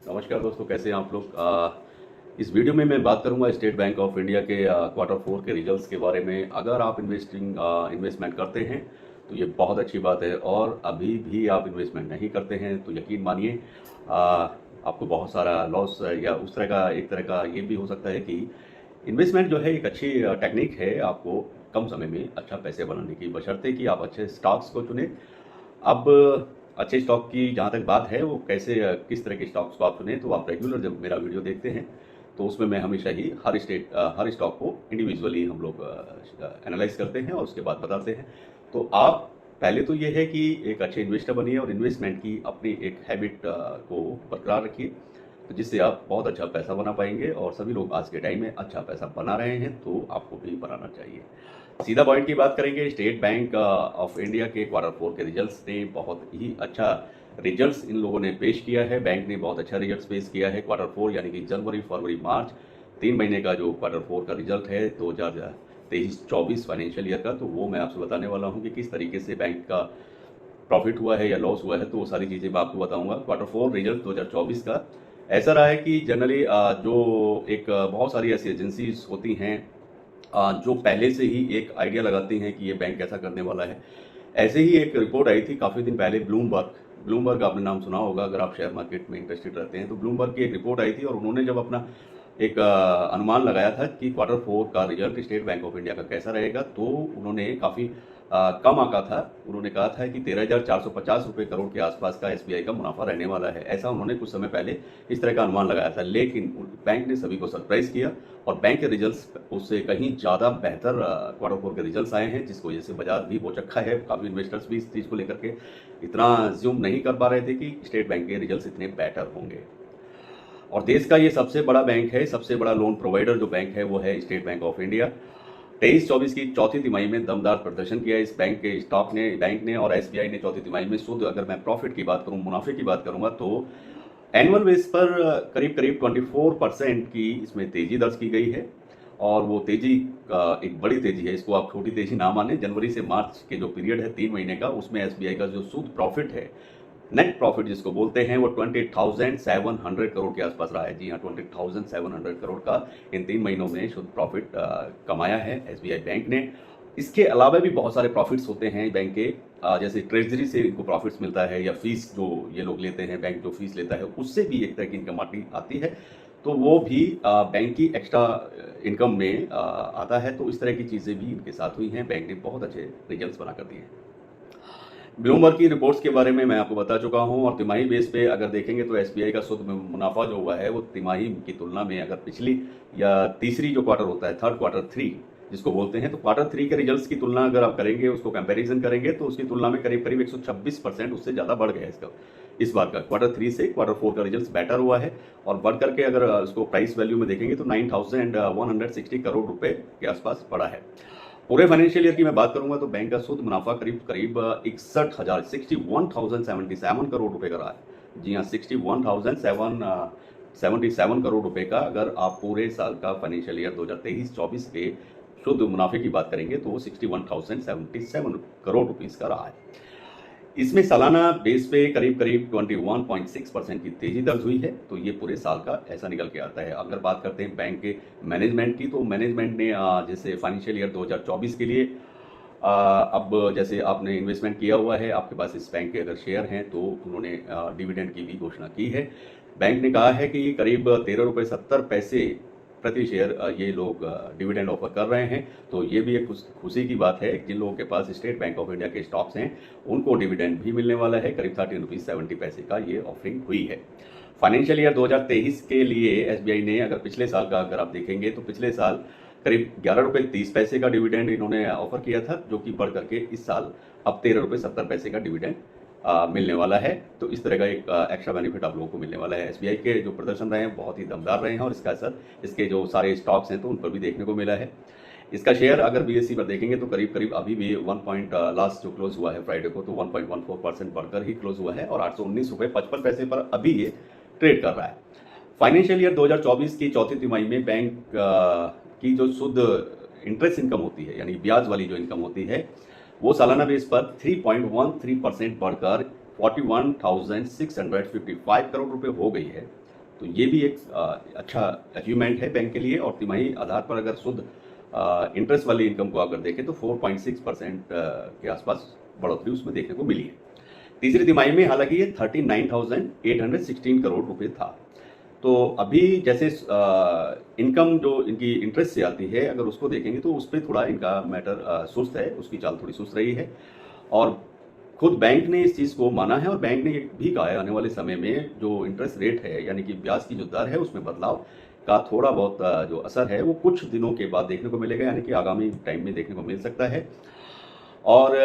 नमस्कार दोस्तों, कैसे हैं आप लोग। इस वीडियो में मैं बात करूंगा स्टेट बैंक ऑफ इंडिया के क्वार्टर 4 के रिजल्ट्स के बारे में। अगर आप इन्वेस्टमेंट करते हैं तो ये बहुत अच्छी बात है, और अभी भी आप इन्वेस्टमेंट नहीं करते हैं तो यकीन मानिए आपको बहुत सारा लॉस या उस तरह का एक तरह का ये भी हो सकता है कि इन्वेस्टमेंट जो है एक अच्छी टेक्निक है आपको कम समय में अच्छा पैसे बनाने की, बशर्ते कि आप अच्छे स्टॉक्स को चुनें। अब अच्छे स्टॉक की जहाँ तक बात है, वो कैसे किस तरह के स्टॉक्स को आप चुनें, तो आप रेगुलर जब मेरा वीडियो देखते हैं तो उसमें मैं हमेशा ही हर स्टॉक को इंडिविजुअली हम लोग एनालाइज करते हैं और उसके बाद बताते हैं। तो आप पहले तो ये है कि एक अच्छे इन्वेस्टर बनिए और इन्वेस्टमेंट की अपनी एक हैबिट को बरकरार रखिए, तो जिससे आप बहुत अच्छा पैसा बना पाएंगे। और सभी लोग आज के टाइम में अच्छा पैसा बना रहे हैं, तो आपको भी बनाना चाहिए। सीधा पॉइंट की बात करेंगे, स्टेट बैंक ऑफ इंडिया के क्वार्टर 4 के रिजल्ट्स ने बहुत ही अच्छा रिजल्ट्स इन लोगों ने पेश किया है। बैंक ने बहुत अच्छा रिजल्ट्स पेश किया है क्वार्टर 4 यानी कि जनवरी, फरवरी, मार्च 3 महीने का जो क्वार्टर 4 का रिजल्ट है 2023-24 फाइनेंशियल ईयर का, तो वो मैं आपसे बताने वाला हूँ कि किस तरीके से बैंक का प्रॉफिट हुआ है या लॉस हुआ है। तो वो सारी चीज़ें मैं आपको बताऊंगा। क्वार्टर 4 रिजल्ट 2024 का ऐसा रहा है कि जनरली जो एक बहुत सारी ऐसी एजेंसीज होती हैं जो पहले से ही एक आइडिया लगाती हैं कि ये बैंक कैसा करने वाला है। ऐसे ही एक रिपोर्ट आई थी काफ़ी दिन पहले, ब्लूमबर्ग आपने नाम सुना होगा अगर आप शेयर मार्केट में इंटरेस्टेड रहते हैं। तो ब्लूमबर्ग की एक रिपोर्ट आई थी और उन्होंने जब अपना एक अनुमान लगाया था कि क्वार्टर 4 का result state bank of India का कैसा रहेगा, तो उन्होंने काफ़ी कम आंका था। उन्होंने कहा था कि 13,450 रुपये करोड़ के आसपास का एसबीआई का मुनाफा रहने वाला है। ऐसा उन्होंने कुछ समय पहले इस तरह का अनुमान लगाया था, लेकिन बैंक ने सभी को सरप्राइज किया और बैंक के रिजल्ट्स उससे कहीं ज़्यादा बेहतर क्वार्टर 4 के रिजल्ट्स आए हैं, जिसकी वजह से बाजार भी बोचक्खा है। काफ़ी इन्वेस्टर्स भी इस चीज़ को लेकर के इतना ज्यूम नहीं कर पा रहे थे कि स्टेट बैंक के रिजल्ट्स इतने बेटर होंगे। और देश का ये सबसे बड़ा बैंक है, सबसे बड़ा लोन प्रोवाइडर जो बैंक है वो है स्टेट बैंक ऑफ इंडिया। 23-24 की चौथी तिमाही में दमदार प्रदर्शन किया इस बैंक ने और एसबीआई ने चौथी तिमाही में शुद्ध, अगर मैं प्रॉफिट की बात करूं, मुनाफे की बात करूंगा, तो एनुअल बेस पर करीब करीब 24% की इसमें तेजी दर्ज की गई है। और वो तेजी एक बड़ी तेजी है, इसको आप छोटी तेजी ना माने। जनवरी से मार्च के जो पीरियड है 3 महीने का, उसमें एसबीआई का जो शुद्ध प्रॉफिट है, नेट प्रॉफिट जिसको बोलते हैं, वो 20,700 करोड़ के आसपास रहा है। जी हाँ, 20,700 करोड़ का इन 3 महीनों में शुद्ध प्रॉफिट कमाया है एसबीआई बैंक ने। इसके अलावा भी बहुत सारे प्रॉफिट्स होते हैं बैंक के, जैसे ट्रेजरी से इनको प्रॉफिट्स मिलता है, या फीस जो ये लोग लेते हैं, बैंक जो फीस लेता है उससे भी एक तरह की इनकम आती है, तो वो भी बैंक की एक्स्ट्रा इनकम में आता है। तो इस तरह की चीज़ें भी इनके साथ हुई हैं। बैंक ने बहुत अच्छे रिजल्ट्स बना कर दिए हैं। ब्लूमबर्ग की रिपोर्ट्स के बारे में मैं आपको बता चुका हूं, और तिमाही बेस पे अगर देखेंगे तो एसबीआई का शुद्ध मुनाफा जो हुआ है वो तिमाही की तुलना में, अगर पिछली या तीसरी जो क्वार्टर होता है, थर्ड क्वार्टर 3 जिसको बोलते हैं, तो क्वार्टर 3 के रिजल्ट्स की तुलना अगर आप करेंगे, उसको कंपैरिजन करेंगे, तो उसकी तुलना में करीब करीब 126% उससे ज़्यादा बढ़ गया इसका। इस बार का क्वार्टर 3 से क्वार्टर 4 का रिजल्ट बेटर हुआ है, और बढ़ करके अगर उसको प्राइस वैल्यू में देखेंगे तो 9,160 करोड़ रुपए के आसपास बढ़ा है। पूरे फाइनेंशियल ईयर की मैं बात करूंगा तो बैंक का शुद्ध मुनाफा करीब करीब 61,077 करोड़ रुपए का रहा है। जी हाँ, 61,777 करोड़ रुपए का अगर आप पूरे साल का फाइनेंशियल ईयर 2023-24 के शुद्ध मुनाफे की बात करेंगे तो वो 61,077 करोड़ रुपीस का रहा है। इसमें सालाना बेस पे करीब करीब 21.6% की तेजी दर्ज हुई है। तो ये पूरे साल का ऐसा निकल के आता है। अगर बात करते हैं बैंक के मैनेजमेंट की, तो मैनेजमेंट ने जैसे फाइनेंशियल ईयर 2024 के लिए अब जैसे आपने इन्वेस्टमेंट किया हुआ है, आपके पास इस बैंक के अगर शेयर हैं, तो उन्होंने डिविडेंड की भी घोषणा की है। बैंक ने कहा है कि करीब 13.70 रुपये प्रति शेयर ये लोग डिविडेंड ऑफर कर रहे हैं। तो ये भी एक खुशी की बात है। जिन लोगों के पास स्टेट बैंक ऑफ इंडिया के स्टॉक्स हैं उनको डिविडेंड भी मिलने वाला है। करीब 13.70 रुपीज़ का ये ऑफरिंग हुई है। फाइनेंशियल ईयर 2023 के लिए एसबीआई ने, अगर पिछले साल का अगर आप देखेंगे, तो पिछले साल करीब 11.30 रुपये का डिविडेंड इन्होंने ऑफर किया था, जो कि बढ़ करके इस साल अब 13.70 रुपये का डिविडेंड मिलने वाला है। तो इस तरह का एक एक्स्ट्रा बेनिफिट आप लोगों को मिलने वाला है। एसबीआई के जो प्रदर्शन रहे हैं बहुत ही दमदार रहे हैं, और इसका असर इसके जो सारे स्टॉक्स हैं तो उन पर भी देखने को मिला है। इसका शेयर अगर बीएसई पर देखेंगे तो करीब करीब अभी भी लास्ट जो क्लोज हुआ है फ्राइडे को, तो 1.14% बढ़कर ही क्लोज हुआ है, और 819.55 रुपये पर अभी ये ट्रेड कर रहा है। फाइनेंशियल ईयर 2024 की चौथी तिमाही में बैंक की जो शुद्ध इंटरेस्ट इनकम होती है, यानी ब्याज वाली जो इनकम होती है, वो सालाना बेस पर 3.13% बढ़कर 41,655 करोड़ रुपए हो गई है। तो ये भी एक अच्छा अचीवमेंट है बैंक के लिए। और तिमाही आधार पर अगर शुद्ध इंटरेस्ट वाली इनकम को अगर देखें तो 4.6% के आसपास बढ़ोतरी उसमें देखने को मिली है। तीसरी तिमाही में हालांकि ये 39,816 करोड़ रुपए था। तो अभी जैसे इनकम जो इनकी इंटरेस्ट से आती है अगर उसको देखेंगे तो उस पर थोड़ा इनका मैटर सुस्त है, उसकी चाल थोड़ी सुस्त रही है। और खुद बैंक ने इस चीज़ को माना है और बैंक ने ये भी कहा है आने वाले समय में जो इंटरेस्ट रेट है यानी कि ब्याज की जो दर है उसमें बदलाव का थोड़ा बहुत जो असर है वो कुछ दिनों के बाद देखने को मिलेगा, यानी कि आगामी टाइम में देखने को मिल सकता है। और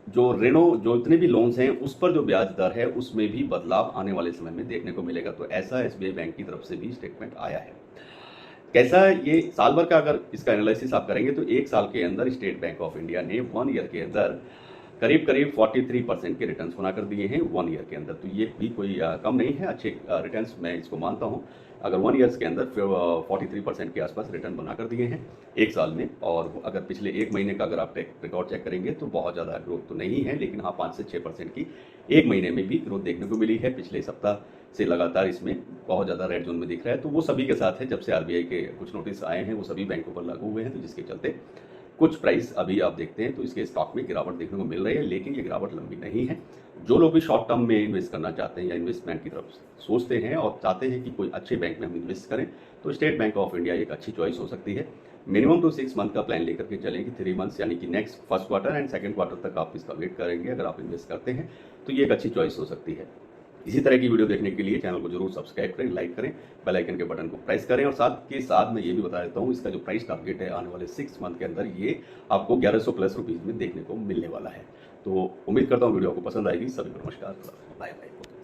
जो ऋणों जो इतने भी लोन्स हैं उस पर जो ब्याज दर है उसमें भी बदलाव आने वाले समय में देखने को मिलेगा। तो ऐसा एसबीआई बैंक की तरफ से भी स्टेटमेंट आया है। कैसा ये साल भर का अगर इसका एनालिसिस आप करेंगे तो एक साल के अंदर स्टेट बैंक ऑफ इंडिया ने 1 ईयर के अंदर करीब करीब 43% के रिटर्न्स बना कर दिए हैं 1 ईयर के अंदर। तो ये भी कोई कम नहीं है, अच्छे रिटर्न्स मैं इसको मानता हूँ। अगर 1 ईयर्स के अंदर 43% के आसपास रिटर्न बना कर दिए हैं एक साल में। और अगर पिछले एक महीने का अगर आप रिकॉर्ड चेक करेंगे तो बहुत ज़्यादा ग्रोथ तो नहीं है, लेकिन हाँ 5 से 6% की एक महीने में भी ग्रोथ देखने को मिली है। पिछले सप्ताह से लगातार इसमें बहुत ज़्यादा रेड जोन में दिख रहा है। तो वो सभी के साथ है, जब से आरबीआई के कुछ नोटिस आए हैं वो सभी बैंकों पर लागू हुए हैं, तो जिसके चलते कुछ प्राइस अभी आप देखते हैं तो इसके स्टॉक में गिरावट देखने को मिल रही है। लेकिन ये गिरावट लंबी नहीं है। जो लोग भी शॉर्ट टर्म में इन्वेस्ट करना चाहते हैं या इन्वेस्टमेंट की तरफ सोचते हैं और चाहते हैं कि कोई अच्छे बैंक में हम इन्वेस्ट करें तो स्टेट बैंक ऑफ इंडिया एक अच्छी चॉइस हो सकती है। मिनिमम तो 6 मंथ का प्लान लेकर के चलेंगे, 3 मंथ्स यानी कि next first quarter and second quarter तक आप इसका वेट करेंगे अगर आप इन्वेस्ट करते हैं तो ये एक अच्छी चॉइस हो सकती है। इसी तरह की वीडियो देखने के लिए चैनल को जरूर सब्सक्राइब करें, लाइक करें, बेल आइकन के बटन को प्रेस करें। और साथ के साथ मैं ये भी बता देता हूँ इसका जो प्राइस टारगेट है आने वाले 6 मंथ के अंदर ये आपको 1100 प्लस रुपीज़ में देखने को मिलने वाला है। तो उम्मीद करता हूँ वीडियो आपको पसंद आएगी। सभी को नमस्कार, बाय बाय।